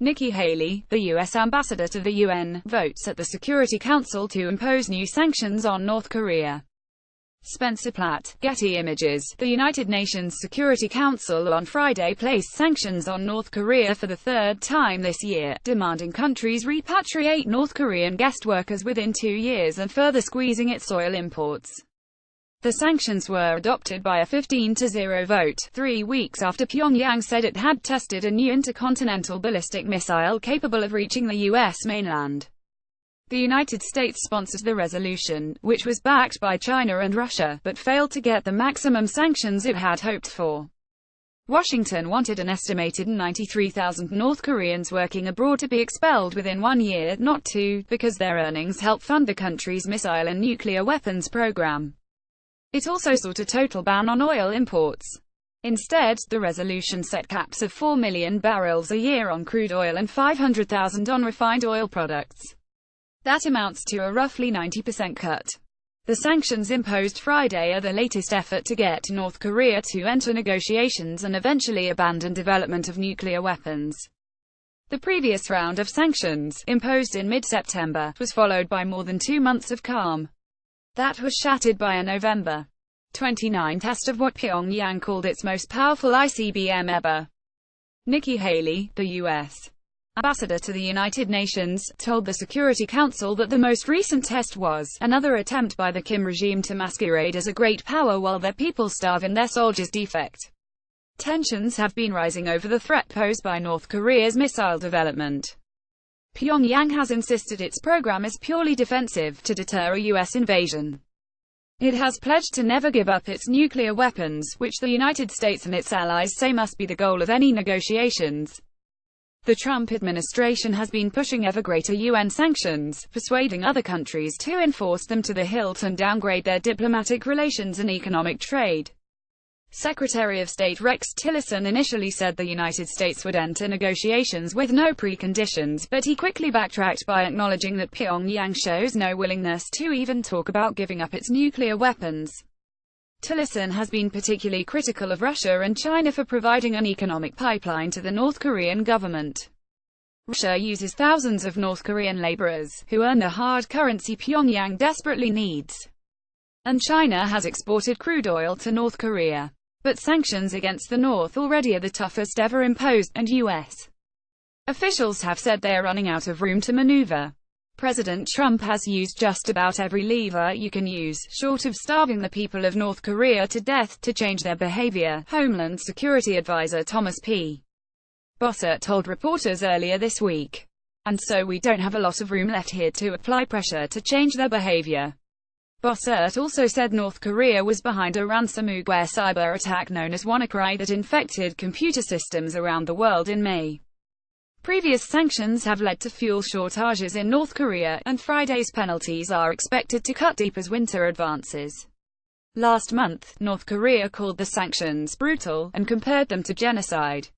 Nikki Haley, the U.S. ambassador to the UN, votes at the Security Council to impose new sanctions on North Korea. Spencer Platt, Getty Images. The United Nations Security Council on Friday placed sanctions on North Korea for the third time this year, demanding countries repatriate North Korean guest workers within 2 years and further squeezing its oil imports. The sanctions were adopted by a 15-0 vote, 3 weeks after Pyongyang said it had tested a new intercontinental ballistic missile capable of reaching the U.S. mainland. The United States sponsored the resolution, which was backed by China and Russia, but failed to get the maximum sanctions it had hoped for. Washington wanted an estimated 93,000 North Koreans working abroad to be expelled within 1 year, not 2, because their earnings help fund the country's missile and nuclear weapons program. It also sought a total ban on oil imports. Instead, the resolution set caps of 4 million barrels a year on crude oil and 500,000 on refined oil products. That amounts to a roughly 90% cut. The sanctions imposed Friday are the latest effort to get North Korea to enter negotiations and eventually abandon development of nuclear weapons. The previous round of sanctions, imposed in mid-September, was followed by more than 2 months of calm. That was shattered by a November 29 test of what Pyongyang called its most powerful ICBM ever. Nikki Haley, the U.S. ambassador to the United Nations, told the Security Council that the most recent test was another attempt by the Kim regime to masquerade as a great power while their people starve and their soldiers defect. Tensions have been rising over the threat posed by North Korea's missile development. Pyongyang has insisted its program is purely defensive, to deter a U.S. invasion. It has pledged to never give up its nuclear weapons, which the United States and its allies say must be the goal of any negotiations. The Trump administration has been pushing ever greater UN sanctions, persuading other countries to enforce them to the hilt and downgrade their diplomatic relations and economic trade. Secretary of State Rex Tillerson initially said the United States would enter negotiations with no preconditions, but he quickly backtracked by acknowledging that Pyongyang shows no willingness to even talk about giving up its nuclear weapons. Tillerson has been particularly critical of Russia and China for providing an economic pipeline to the North Korean government. Russia uses thousands of North Korean laborers, who earn the hard currency Pyongyang desperately needs. And China has exported crude oil to North Korea. But sanctions against the North already are the toughest ever imposed, and U.S. officials have said they are running out of room to maneuver. President Trump has used just about every lever you can use, short of starving the people of North Korea to death, to change their behavior, Homeland Security Advisor Thomas P. Bossert told reporters earlier this week. And so we don't have a lot of room left here to apply pressure to change their behavior. Bossert also said North Korea was behind a ransomware cyber attack known as WannaCry that infected computer systems around the world in May. Previous sanctions have led to fuel shortages in North Korea, and Friday's penalties are expected to cut deep as winter advances. Last month, North Korea called the sanctions brutal, and compared them to genocide.